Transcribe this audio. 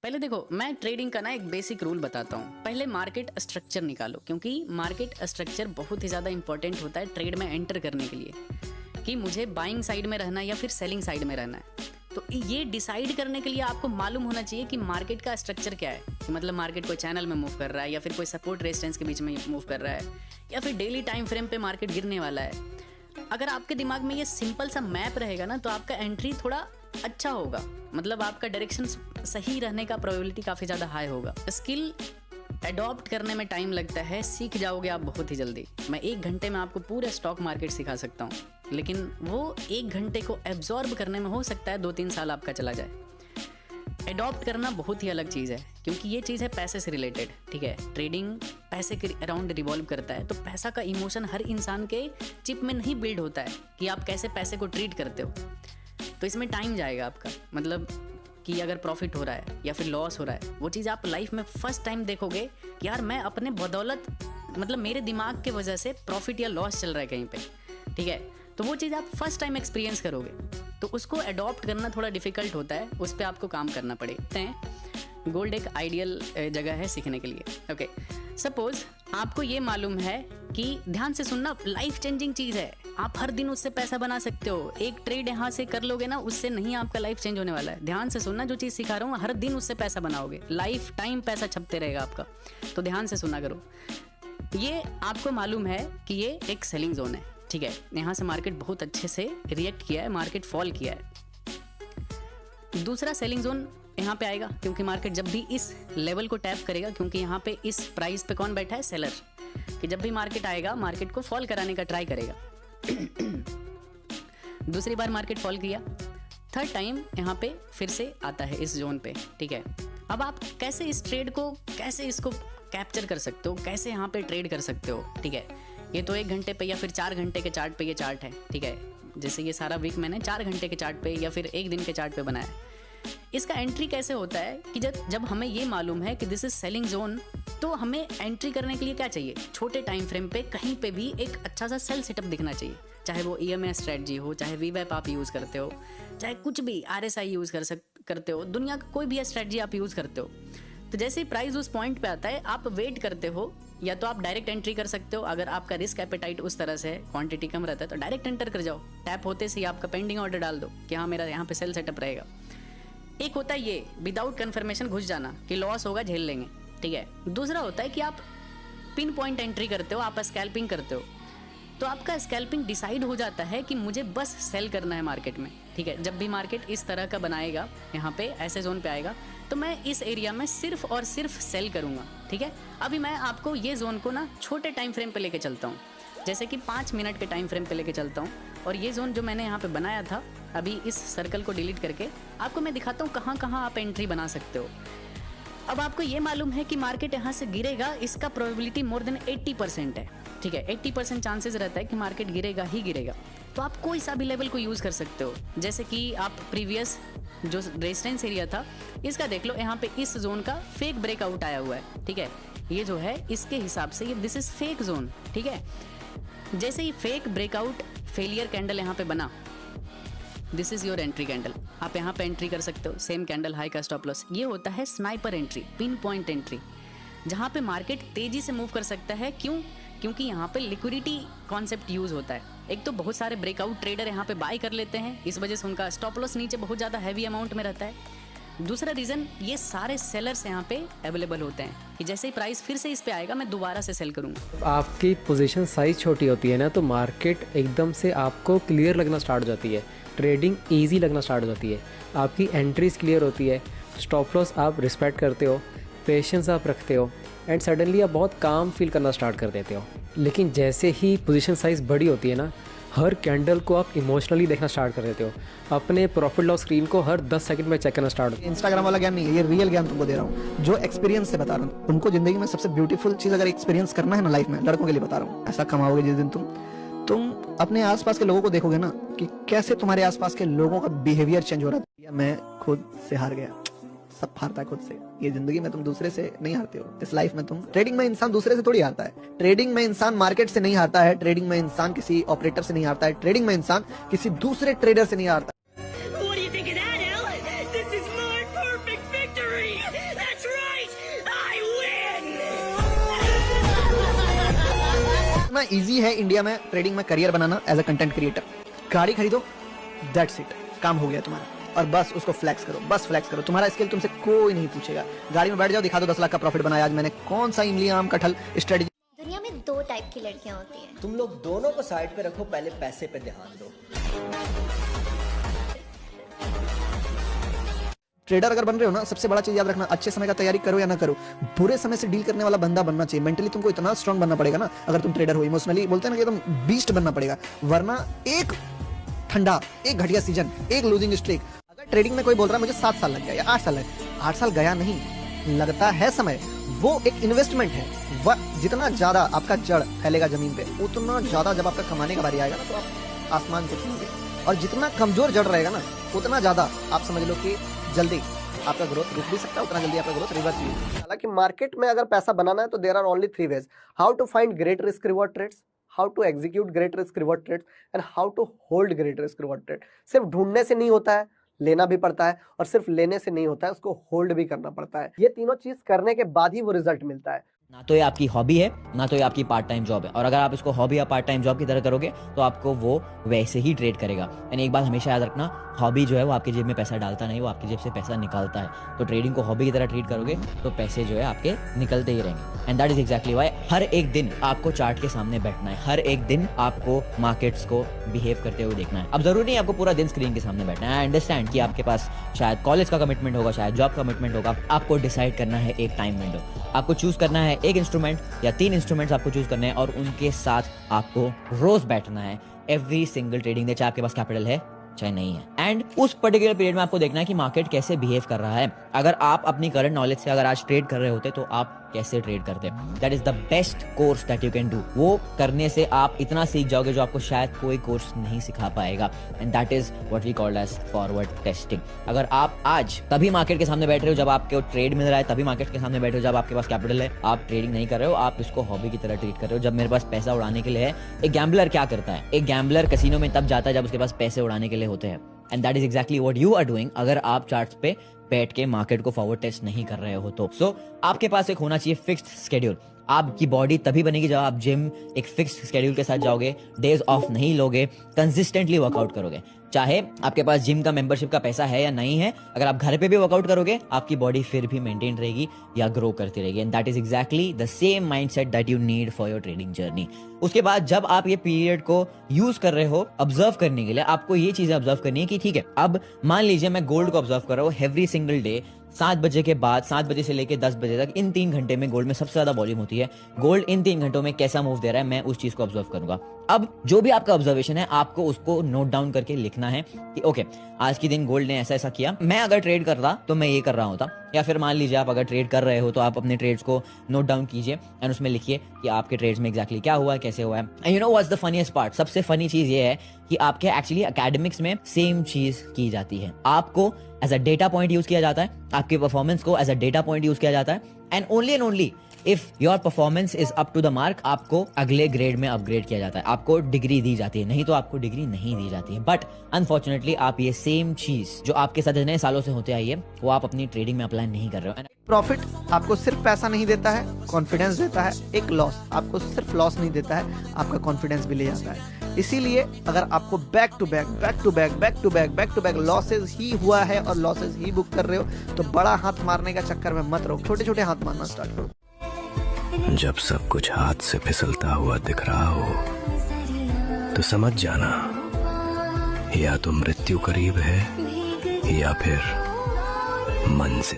पहले देखो, मैं ट्रेडिंग का ना एक बेसिक रूल बताता हूँ। पहले मार्केट स्ट्रक्चर निकालो, क्योंकि मार्केट स्ट्रक्चर बहुत ही ज़्यादा इंपॉर्टेंट होता है ट्रेड में एंटर करने के लिए, कि मुझे बाइंग साइड में रहना है या फिर सेलिंग साइड में रहना है। तो ये डिसाइड करने के लिए आपको मालूम होना चाहिए कि मार्केट का स्ट्रक्चर क्या है, कि मतलब मार्केट कोई चैनल में मूव कर रहा है या फिर कोई सपोर्ट रेजिस्टेंस के बीच में मूव कर रहा है या फिर डेली टाइम फ्रेम पे मार्केट गिरने वाला है। अगर आपके दिमाग में ये सिंपल सा मैप रहेगा ना, तो आपका एंट्री थोड़ा अच्छा होगा, मतलब आपका डायरेक्शन सही रहने का प्रोबेबिलिटी काफ़ी ज़्यादा हाई होगा। स्किल अडॉप्ट करने में टाइम लगता है, सीख जाओगे आप बहुत ही जल्दी। मैं 1 घंटे में आपको पूरा स्टॉक मार्केट सिखा सकता हूँ, लेकिन वो 1 घंटे को एब्जॉर्ब करने में हो सकता है 2-3 साल आपका चला जाए। अडॉप्ट करना बहुत ही अलग चीज़ है, क्योंकि ये चीज़ है पैसे से रिलेटेड। ठीक है, ट्रेडिंग पैसे के अराउंड रिवॉल्व करता है, तो पैसा का इमोशन हर इंसान के चिप में नहीं बिल्ड होता है कि आप कैसे पैसे को ट्रीट करते हो। तो इसमें टाइम जाएगा आपका, मतलब कि अगर प्रॉफिट हो रहा है या फिर लॉस हो रहा है, वो चीज़ आप लाइफ में फर्स्ट टाइम देखोगे कि यार मैं अपने बदौलत, मतलब मेरे दिमाग के वजह से प्रॉफिट या लॉस चल रहा है कहीं पे। ठीक है, तो वो चीज़ आप फर्स्ट टाइम एक्सपीरियंस करोगे, तो उसको अडॉप्ट करना थोड़ा डिफिकल्ट होता है, उस पर आपको काम करना पड़ेगा। गोल्ड एक आइडियल जगह है सीखने के लिए। ओके, सपोज आपको ये मालूम है कि, ध्यान से सुनना, लाइफ चेंजिंग चीज़ है, आप हर दिन उससे पैसा बना सकते हो। एक ट्रेड यहाँ से कर लोगे ना, उससे नहीं आपका लाइफ चेंज होने वाला है। ध्यान से सुनना, जो चीज़ सिखा रहा हूँ, हर दिन उससे पैसा बनाओगे, लाइफ टाइम पैसा छपते रहेगा आपका। तो ध्यान से सुना करो। ये आपको मालूम है कि ये एक सेलिंग जोन है। ठीक है, यहाँ से मार्केट बहुत अच्छे से रिएक्ट किया है, मार्केट फॉल किया है। दूसरा सेलिंग जोन यहाँ पे आएगा, क्योंकि मार्केट जब भी इस लेवल को टैप करेगा, क्योंकि यहाँ पे इस प्राइस पे कौन बैठा है, सेलर, कि जब भी मार्केट आएगा मार्केट को फॉल कराने का ट्राई करेगा। दूसरी बार मार्केट फॉल किया, थर्ड टाइम यहाँ पे फिर से आता है इस जोन पे। ठीक है, अब आप कैसे इस ट्रेड को, कैसे इसको कैप्चर कर सकते हो, कैसे यहाँ पे ट्रेड कर सकते हो। ठीक है, ये तो 1 घंटे पे या फिर 4 घंटे के चार्ट पे ये चार्ट है। ठीक है, जैसे ये सारा वीक मैंने 4 घंटे के चार्ट पे या फिर 1 दिन के चार्ट पे बनाया। इसका एंट्री कैसे होता है कि जब हमें ये मालूम है कि दिस इज सेलिंग जोन, तो हमें एंट्री करने के लिए क्या चाहिए, छोटे टाइम फ्रेम पे कहीं पे भी एक अच्छा सा सेल सेटअप दिखना चाहिए। चाहे वो EMA स्ट्रेटजी हो, चाहे VWAP आप यूज़ करते हो, चाहे कुछ भी RSI यूज़ करते हो, दुनिया का कोई भी स्ट्रेटजी आप यूज़ करते हो। तो जैसे ही प्राइस उस पॉइंट पे आता है, आप वेट करते हो, या तो आप डायरेक्ट एंट्री कर सकते हो। अगर आपका रिस्क एपेटाइट उस तरह से है, क्वांटिटी कम रहता है, तो डायरेक्ट एंटर कर जाओ। टैप होते से ही आपका पेंडिंग ऑर्डर डाल दो कि हाँ मेरा यहाँ पे सेल सेटअप रहेगा। एक होता है ये विदाउट कन्फर्मेशन घुस जाना कि लॉस होगा, झेल लेंगे। ठीक है, दूसरा होता है कि आप पिन पॉइंट एंट्री करते हो, आप स्कैल्पिंग करते हो, तो आपका स्कैल्पिंग डिसाइड हो जाता है कि मुझे बस सेल करना है मार्केट में। ठीक है, जब भी मार्केट इस तरह का बनाएगा, यहाँ पे ऐसे जोन पे आएगा, तो मैं इस एरिया में सिर्फ और सिर्फ सेल करूँगा। ठीक है, अभी मैं आपको ये जोन को ना छोटे टाइम फ्रेम पे लेके चलता हूँ, जैसे कि 5 मिनट के टाइम फ्रेम पे लेके चलता हूँ। और ये जोन जो मैंने यहाँ पे बनाया था, अभी इस सर्कल को डिलीट करके आपको मैं दिखाता हूँ कहाँ कहाँ आप एंट्री बना सकते हो। अब आपको ये मालूम है कि मार्केट यहाँ से गिरेगा, इसका प्रोबेबिलिटी मोर देन 80% है। ठीक है, 80% चांसेस रहता है कि मार्केट गिरेगा ही गिरेगा। तो आप कोई सा भी लेवल को यूज़ कर सकते हो, जैसे कि आप प्रीवियस जो रेजिस्टेंस एरिया था, इसका देख लो, यहाँ पे इस जोन का फेक ब्रेकआउट आया हुआ है। ठीक है, ये जो है इसके हिसाब से ये दिस इज फेक जोन। ठीक है, जैसे ही फेक ब्रेकआउट फेलियर कैंडल यहाँ पे बना, this is your entry candle, आप यहाँ पे एंट्री कर सकते हो। सेम कैंडल, हाई का स्टॉप लॉस। ये होता है sniper entry, pin point entry, जहाँ पे मार्केट तेजी से मूव कर सकता है। क्यों? क्योंकि यहाँ पे लिक्विडिटी कॉन्सेप्ट यूज होता है। एक तो बहुत सारे ब्रेकआउट ट्रेडर यहाँ पे बाय कर लेते हैं, इस वजह से उनका स्टॉप लॉस नीचे बहुत ज़्यादा हैवी अमाउंट में रहता है। दूसरा रीज़न, ये सारे सेलर्स यहाँ पे अवेलेबल होते हैं कि जैसे ही प्राइस फिर से इस पे आएगा, मैं दोबारा से सेल करूँगा। आपकी पोजीशन साइज छोटी होती है ना, तो मार्केट एकदम से आपको क्लियर लगना स्टार्ट हो जाती है, ट्रेडिंग इजी लगना स्टार्ट हो जाती है, आपकी एंट्रीज क्लियर होती है, स्टॉप लॉस आप रिस्पेक्ट करते हो, पेशेंस आप रखते हो, एंड सडनली आप बहुत काम फील करना स्टार्ट कर देते हो। लेकिन जैसे ही पोजीशन साइज़ बड़ी होती है ना, हर कैंडल को आप इमोशनली देखना स्टार्ट कर देते हो, अपने प्रॉफिट लॉस स्क्रीन को हर 10 सेकंड में चेक करना स्टार्ट हो। इंस्टाग्राम वाला ज्ञान नहीं है, ये रियल ज्ञान तुमको दे रहा हूँ, जो एक्सपीरियंस से बता रहा हूँ। तुमको जिंदगी में सबसे ब्यूटीफुल चीज़ अगर एक्सपीरियंस करना है ना लाइफ में, लड़कों के लिए बता रहा हूँ, ऐसा कमाओगे जिस दिन तुम अपने आसपास के लोगों को देखोगे ना कि कैसे तुम्हारे आसपास के लोगों का बिहेवियर चेंज हो रहा है। मैं खुद से हार गया, सब हारता है खुद से। ये जिंदगी में तुम दूसरे से नहीं हारते हो, इस लाइफ में तुम, ट्रेडिंग में इंसान दूसरे से थोड़ी हारता है। ट्रेडिंग में इंसान मार्केट से नहीं हारता है, ट्रेडिंग में इंसान किसी ऑपरेटर से नहीं हारता है, ट्रेडिंग में इंसान किसी दूसरे ट्रेडर से नहीं हारता। What do you think of that, Al? This is my perfect victory! इतना इजी है इंडिया में ट्रेडिंग में करियर बनाना एज अ कंटेंट क्रिएटर। गाड़ी खरीदो, दैट्स इट, काम हो गया तुम्हारा। और बस उसको फ्लैक्स करो, बस फ्लैक्स करो। तुम्हारा स्किल तुमसे कोई नहीं पूछेगा। गाड़ी में बैठ जाओ, दिखा दो 10 लाख का प्रॉफिट बनाया आज मैंने, कौन सा इमली आम कटहल स्ट्रेटजी। दुनिया में 2 टाइप की लड़कियां होती हैं। तुम लोग दोनों को साइड पे रखो, पहले पैसे पे ध्यान दो। ट्रेडर अगर बन रहे हो ना, सबसे बड़ा चीज याद रखना, अच्छे समय का तैयारी करो या ना करो, बुरे समय से डील करने वाला बंदा बनना चाहिए। मेंटली तुमको इतना स्ट्रांग बनना पड़ेगा ना, अगर तुम ट्रेडर हो। इमोशनली बोलते हैं ना कि एकदम बीस्ट बनना पड़ेगा, वरना एक ठंडा, एक घटिया सीजन, एक लूजिंग स्ट्रीक। अगर ट्रेडिंग में कोई बोल रहा है मुझे 7 साल लग गया या 8 साल लग, 8 साल गया नहीं, लगता है समय। वो एक इन्वेस्टमेंट है। वह जितना ज्यादा आपका जड़ फैलेगा जमीन पे, उतना ज्यादा जब आपका कमाने का बारी आएगा ना, तो आप आसमान को छूओगे। और जितना कमजोर जड़ रहेगा ना, उतना ज्यादा आप समझ लो कि जल्दी आपका ग्रोथ रुक भी सकता है, उतना जल्दी आपका ग्रोथ रिवर्स भी। हालांकि मार्केट में अगर पैसा बनाना है तो there are only 3 ways: how to find great risk reward trades, how to execute great risk reward trades and how to hold great risk reward trade. सिर्फ ढूंढने से नहीं होता है, लेना भी पड़ता है, और सिर्फ लेने से नहीं होता है, उसको होल्ड भी करना पड़ता है। ये तीनों चीज करने के बाद ही वो रिजल्ट मिलता है। ना तो ये आपकी हॉबी है, ना तो ये आपकी पार्ट टाइम जॉब है। और अगर आप इसको हॉबी या पार्ट टाइम जॉब की तरह करोगे तो आपको वो वैसे ही ट्रेड करेगा। यानी एक बात हमेशा याद रखना, हॉबी जो है वो आपकी जेब में पैसा डालता नहीं, वो आपकी जेब से पैसा निकालता है। तो ट्रेडिंग को हॉबी की तरह ट्रीट करोगे तो पैसे जो है आपके निकलते ही रहेंगे। And that is exactly why हर एक दिन आपको चार्ट के सामने बैठना है, हर एक दिन आपको मार्केट्स को बिहेव करते हुए देखना है। अब जरूरी नहीं आपको पूरा दिन स्क्रीन के सामने बैठना है। आई अंडरस्टैंड कि आपके पास शायद कॉलेज का कमिटमेंट होगा, शायद जॉब का कमिटमेंट होगा। आपको डिसाइड करना है एक टाइम विंडो, आपको चूज करना है एक इंस्ट्रूमेंट या 3 इंस्ट्रूमेंट्स आपको चूज करने हैं, और उनके साथ आपको रोज बैठना है एवरी सिंगल ट्रेडिंग डे, चाहे आपके पास कैपिटल है चाहे नहीं है। एंड उस पर्टिकुलर पीरियड में आपको देखना है कि मार्केट कैसे बिहेव कर रहा है। अगर आप अपनी करंट नॉलेज से अगर आज ट्रेड कर रहे होते तो आप कैसे ट्रेड करते। That is the best course that you can do. वो करने से आप इतना सीख जाओगे जो आपको शायद कोई कोर्स नहीं सिखा पाएगा। And that is what we called as forward testing. अगर आप आज तभी मार्केट के सामने बैठ रहे हो जब आपको ट्रेड मिल रहा है, तभी मार्केट के सामने बैठे हो जब आपके पास कैपिटल है, आप ट्रेडिंग नहीं कर रहे हो, आप इसको हॉबी की तरह ट्रीट कर रहे हो। जब मेरे पास पैसा उड़ाने के लिए है, एक गैम्बलर क्या करता है, एक गैम्बलर कैसीनो में तब जाता है जब उसके पास पैसे उड़ाने के लिए होते हैं। And that is exactly what you are doing अगर आप चार्ट्स पे बैठ के मार्केट को फॉरवर्ड टेस्ट नहीं कर रहे हो तो। सो आपके पास एक होना चाहिए फिक्स्ड स्केड्यूल। आपकी बॉडी तभी बनेगी जब आप जिम एक फिक्स्ड स्केड्यूल के साथ जाओगे, डेज ऑफ नहीं लोगे, कंसिस्टेंटली वर्कआउट करोगे। चाहे आपके पास जिम का मेंबरशिप का पैसा है या नहीं है, अगर आप घर पे भी वर्कआउट करोगे आपकी बॉडी फिर भी मेंटेन रहेगी या ग्रो करती रहेगी। And that is exactly the same mindset that you need for your trading journey. उसके बाद जब आप ये पीरियड को यूज कर रहे हो ऑब्जर्व करने के लिए, आपको ये चीजें ऑब्जर्व करनी है कि ठीक है, अब मान लीजिए मैं गोल्ड को ऑब्जर्व कर रहा हूँ एवरी सिंगल डे 7 बजे के बाद, 7 बजे से लेके 10 बजे तक, इन 3 घंटे में गोल्ड में सबसे ज्यादा वॉल्यूम होती है। गोल्ड इन 3 घंटों में कैसा मूव दे रहा है, मैं उस चीज को ऑब्जर्व करूंगा। अब जो भी आपका ऑब्जर्वेशन है आपको उसको नोट डाउन करके लिखना है कि ओके, आज के दिन गोल्ड ने ऐसा ऐसा किया, मैं अगर ट्रेड कर रहा तो मैं ये कर रहा होता। या फिर मान लीजिए आप अगर ट्रेड कर रहे हो तो आप अपने ट्रेड्स को नोट डाउन कीजिए एंड उसमें लिखिए कि आपके ट्रेड्स में एग्जैक्टली क्या हुआ है, कैसे हुआ है। And you know what's the funniest part, सबसे फनी चीज ये है कि आपके एक्चुअली एकेडमिक्स में सेम चीज की जाती है। आपको as a data point use किया जाता है, आपके परफॉर्मेंस को as a data point use किया जाता है। And only if your performance is up to the mark, आपको अगले ग्रेड में अपग्रेड किया जाता है, आपको डिग्री दी जाती है, नहीं तो आपको डिग्री नहीं दी जाती है। बट अनफॉर्चुनेटली आप ये सेम चीज जो आपके साथ इतने सालों से होते आई है वो आप अपनी ट्रेडिंग में अप्लाई नहीं कर रहे हो। प्रॉफिट आपको सिर्फ पैसा नहीं देता है, कॉन्फिडेंस देता है। एक लॉस आपको सिर्फ लॉस नहीं देता है, आपका कॉन्फिडेंस भी ले जाता है। इसीलिए अगर आपको बैक टू बैक लॉसेज ही हुआ है और लॉसेज ही बुक कर रहे हो तो बड़ा हाथ मारने का चक्कर में मत रहो, छोटे छोटे हाथ मारना स्टार्ट करो। जब सब कुछ हाथ से फिसलता हुआ दिख रहा हो तो समझ जाना, या तो मृत्यु करीब है या फिर मंजिल।